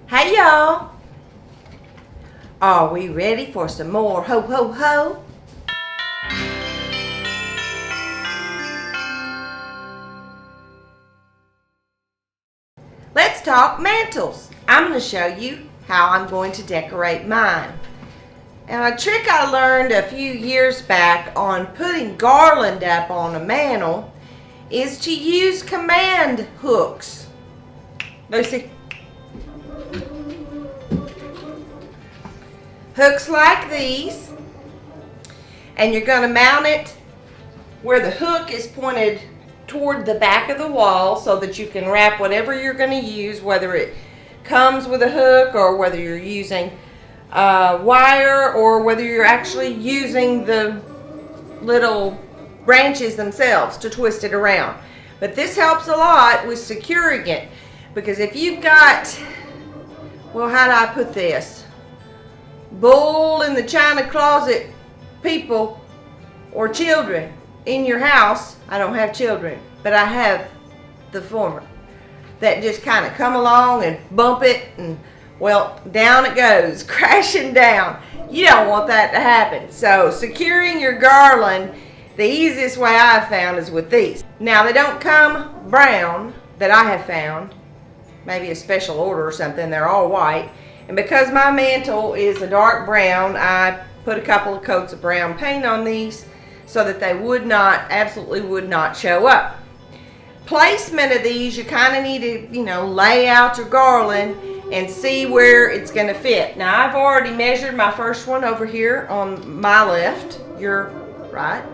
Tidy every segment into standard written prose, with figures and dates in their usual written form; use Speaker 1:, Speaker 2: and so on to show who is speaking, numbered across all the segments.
Speaker 1: Hey y'all! Are we ready for some more ho ho ho? Let's talk mantles. I'm going to show you how I'm going to decorate mine. And a trick I learned a few years back on putting garland up on a mantle is to use command hooks. Lucy. Hooks like these, and you're going to mount it where the hook is pointed toward the back of the wall so that you can wrap whatever you're going to use, whether it comes with a hook or whether you're using wire or whether you're actually using the little branches themselves to twist it around. But this helps a lot with securing it, because if you've got, well, how do I put this? Bull in the china closet people or children in your house. I don't have children, but I have the former that just kind of come along and bump it, and well, down it goes, crashing down. You don't want that to happen. So securing your garland, the easiest way I've found is with these. Now they don't come brown that I have found, maybe a special order or something. They're all white. And because my mantle is a dark brown, I put a couple of coats of brown paint on these so that they would not, absolutely would not show up. Placement of these, you kind of need to, lay out your garland and see where it's going to fit. Now I've already measured my first one over here on my left, your right.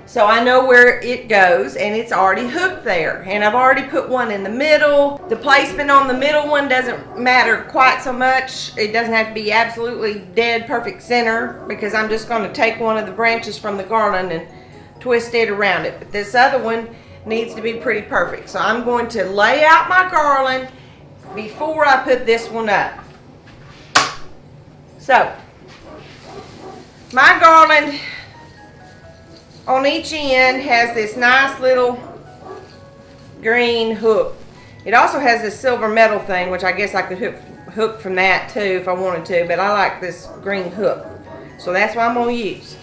Speaker 1: So I know where it goes, and it's already hooked there. And I've already put one in the middle. The placement on the middle one doesn't matter quite so much. It doesn't have to be absolutely dead perfect center, because I'm just going to take one of the branches from the garland and twist it around it. But this other one needs to be pretty perfect. So I'm going to lay out my garland before I put this one up. So my garland on each end has this nice little green hook. It also has this silver metal thing, which I guess I could hook from that too if I wanted to, but I like this green hook. So that's what I'm going to use.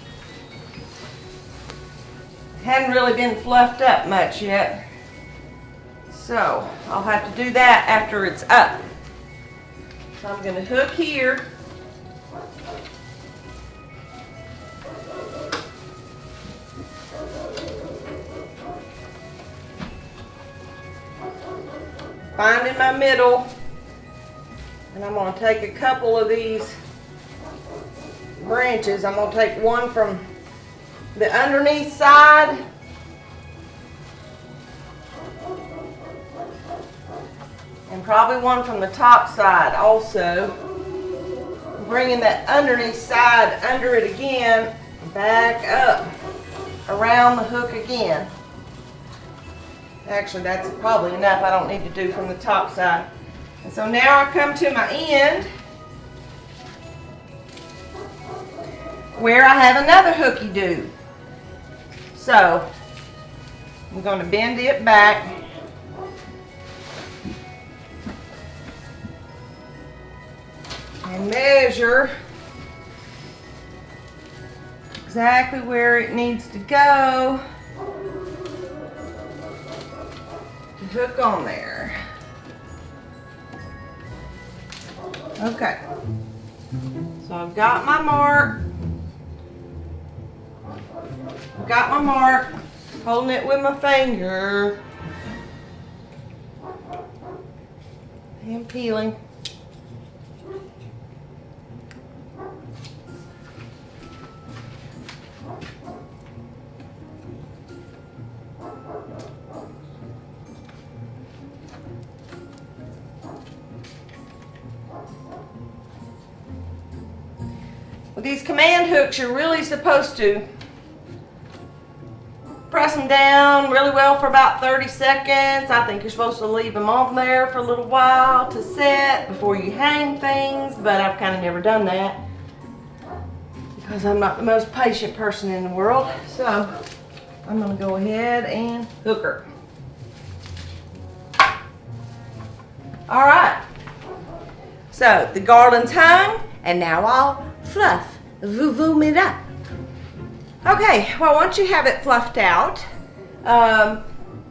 Speaker 1: Hadn't really been fluffed up much yet, so I'll have to do that after it's up. So I'm going to hook here. Finding my middle, and I'm going to take a couple of these branches. I'm going to take one from the underneath side and probably one from the top side also. Bringing that underneath side under it again, back up around the hook again. Actually, that's probably enough. I don't need to do from the top side. And so now I come to my end where I have another hooky do. So I'm going to bend it back and measure exactly where it needs to go. Hook on there. Okay. So I've got my mark. Holding it with my finger. And peeling. With these command hooks, you're really supposed to press them down really well for about 30 seconds. I think you're supposed to leave them on there for a little while to set before you hang things, but I've kind of never done that because I'm not the most patient person in the world. So I'm going to go ahead and hook her. All right. So the garland's hung, and now I'll fluff, voo it up. Okay, well, once you have it fluffed out,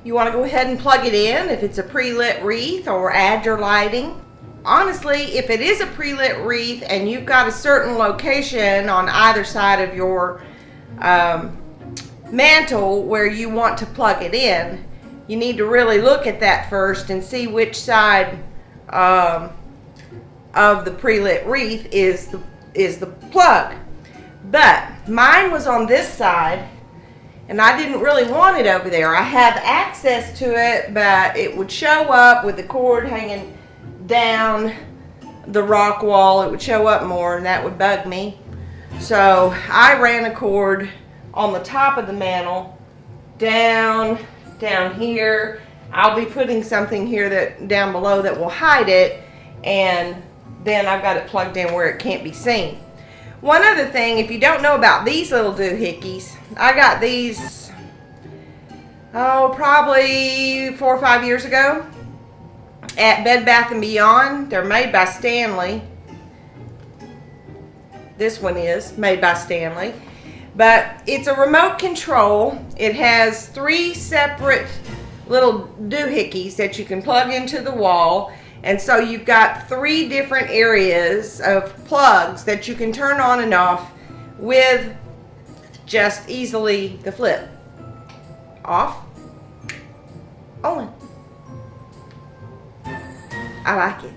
Speaker 1: you want to go ahead and plug it in if it's a pre-lit wreath, or add your lighting. Honestly, if it is a pre-lit wreath and you've got a certain location on either side of your mantle where you want to plug it in, you need to really look at that first and see which side of the pre-lit wreath is the plug. But mine was on this side, and I didn't really want it over there. I have access to it, but it would show up with the cord hanging down the rock wall. It would show up more, and that would bug me. So I ran a cord on the top of the mantle down here. I'll be putting something here down below that will hide it, and then I've got it plugged in where it can't be seen. One other thing, if you don't know about these little doohickeys, I got these, probably 4 or 5 years ago at Bed Bath & Beyond. They're made by Stanley. This one is made by Stanley. But it's a remote control. It has 3 separate little doohickeys that you can plug into the wall. And so you've got 3 different areas of plugs that you can turn on and off with just easily the flip. Off, on. I like it.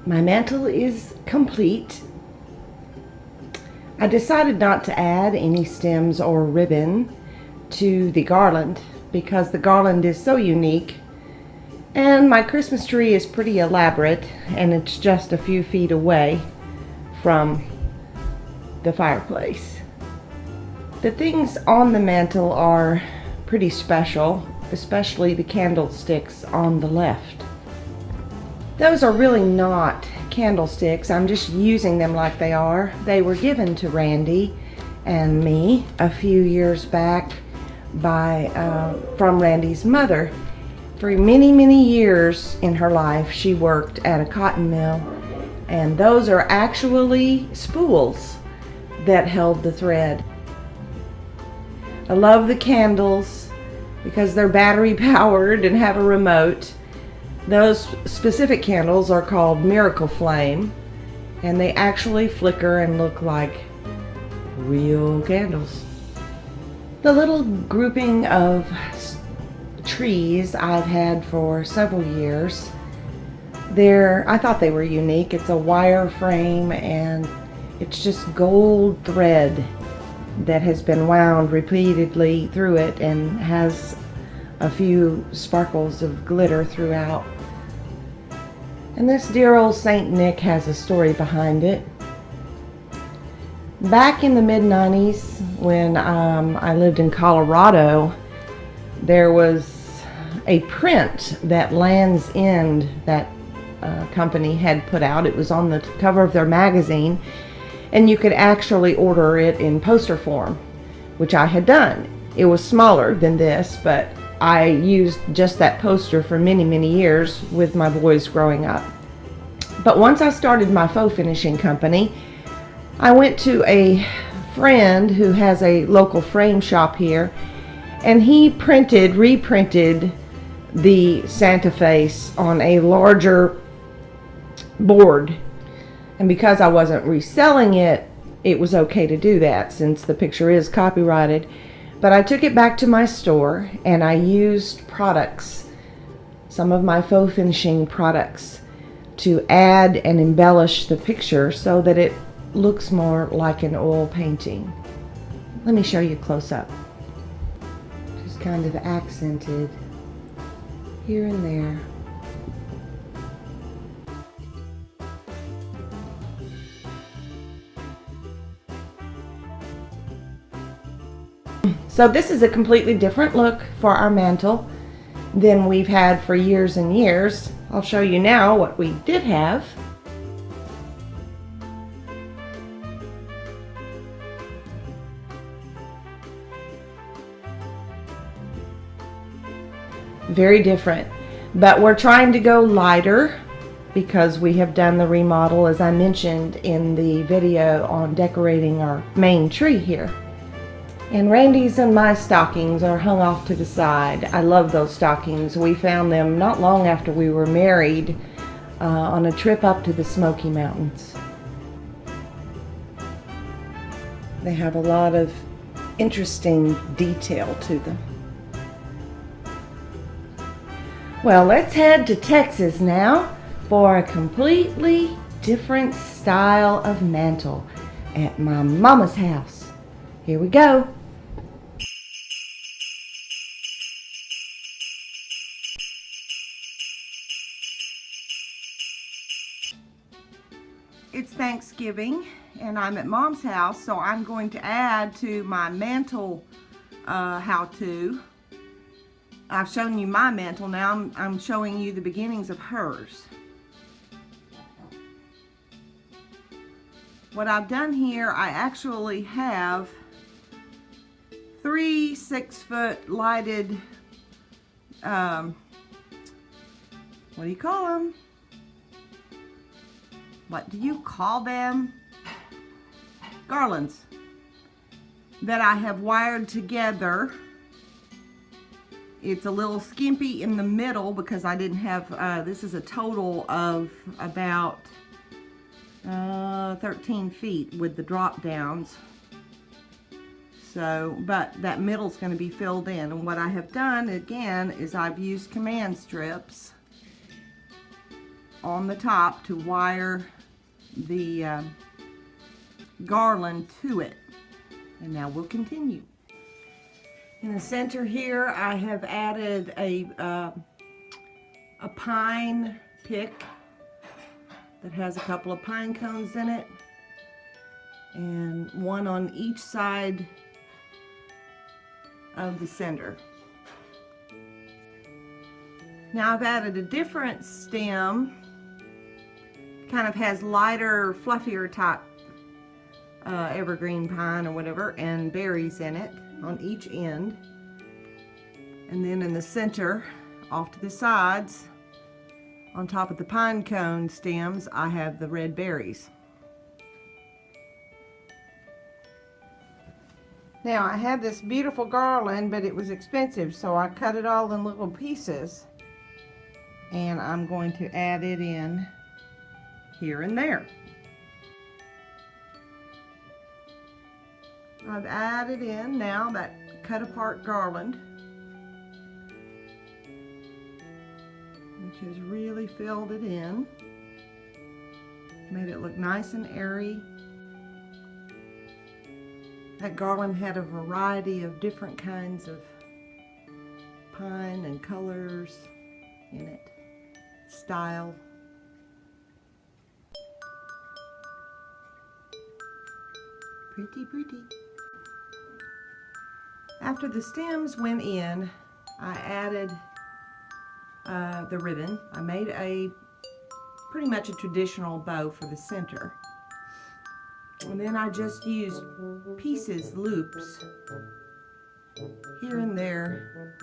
Speaker 1: My mantle is complete. I decided not to add any stems or ribbon to the garland because the garland is so unique. And my Christmas tree is pretty elaborate, and it's just a few feet away from the fireplace. The things on the mantle are pretty special, especially the candlesticks on the left. Those are really not candlesticks. I'm just using them like they are. They were given to Randy and me a few years back from Randy's mother. For many years in her life, she worked at a cotton mill, and those are actually spools that held the thread. I love the candles because they're battery powered and have a remote. Those specific candles are called Miracle Flame, and they actually flicker and look like real candles. The little grouping of trees I've had for several years. I thought they were unique. It's a wire frame, and it's just gold thread that has been wound repeatedly through it and has a few sparkles of glitter throughout. And this dear old Saint Nick has a story behind it. Back in the mid-90s, when I lived in Colorado, there was a print that Land's End, that company, had put out. It was on the cover of their magazine, and you could actually order it in poster form, which I had done. It was smaller than this, but I used just that poster for many years with my boys growing up. But once I started my faux finishing company, I went to a friend who has a local frame shop here, and he reprinted the Santa face on a larger board. And because I wasn't reselling it, it was okay to do that since the picture is copyrighted. But I took it back to my store and I used products, some of my faux finishing products, to add and embellish the picture so that it looks more like an oil painting. Let me show you close up. Just kind of accented here and there. So this is a completely different look for our mantle than we've had for years and years. I'll show you now what we did have. Very different, but we're trying to go lighter because we have done the remodel, as I mentioned in the video on decorating our main tree here. And Randy's and my stockings are hung off to the side. I love those stockings. We found them not long after we were married on a trip up to the Smoky Mountains. They have a lot of interesting detail to them. Well, let's head to Texas now for a completely different style of mantle at my mama's house. Here we go. It's Thanksgiving and I'm at Mom's house, so I'm going to add to my mantle how-to. I've shown you my mantle, now I'm showing you the beginnings of hers. What I've done here, I actually have 3 6-foot lighted, what do you call them? What do you call them? Garlands that I have wired together. It's a little skimpy in the middle because I didn't have, this is a total of about 13 feet with the drop downs. So, but that middle's going to be filled in. And what I have done again is I've used command strips on the top to wire the garland to it. And now we'll continue. In the center here, I have added a pine pick that has a couple of pine cones in it, and one on each side of the center. Now I've added a different stem, kind of has lighter, fluffier type evergreen pine or whatever, and berries in it on each end. And then in the center, off to the sides, on top of the pine cone stems, I have the red berries. Now I had this beautiful garland, but it was expensive, so I cut it all in little pieces, and I'm going to add it in here and there. I've added in now that cut apart garland, which has really filled it in, made it look nice and airy. That garland had a variety of different kinds of pine and colors in it, style. Pretty, pretty. After the stems went in, I added the ribbon. I made pretty much a traditional bow for the center. And then I just used pieces, loops, here and there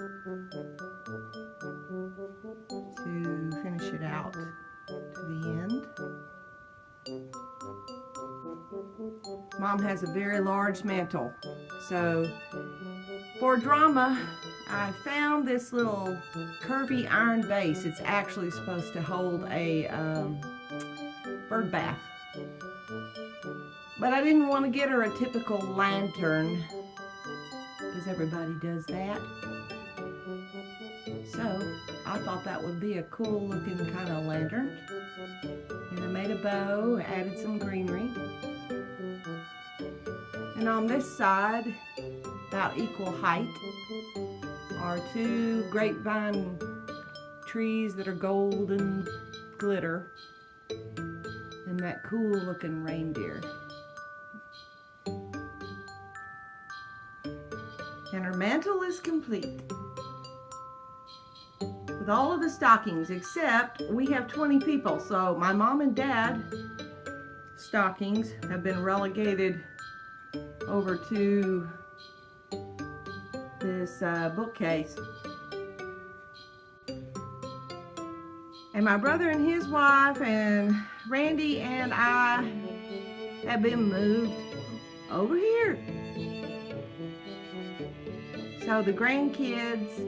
Speaker 1: to finish it out to the end. Mom has a very large mantle, so for drama, I found this little curvy iron base. It's actually supposed to hold a bird bath. But I didn't want to get her a typical lantern, because everybody does that. So I thought that would be a cool looking kind of lantern. And I made a bow, added some greenery. And on this side, about equal height, are 2 grapevine trees that are golden glitter, and that cool looking reindeer. And her mantle is complete with all of the stockings, except we have 20 people, so my mom and dad stockings have been relegated over to this bookcase. And my brother and his wife and Randy and I have been moved over here. So the grandkids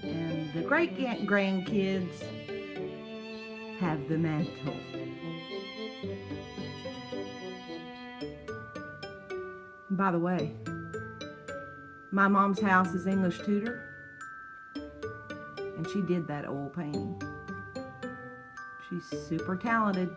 Speaker 1: and the great-grandkids have the mantle. By the way, my mom's house is English Tudor, and she did that oil painting. She's super talented.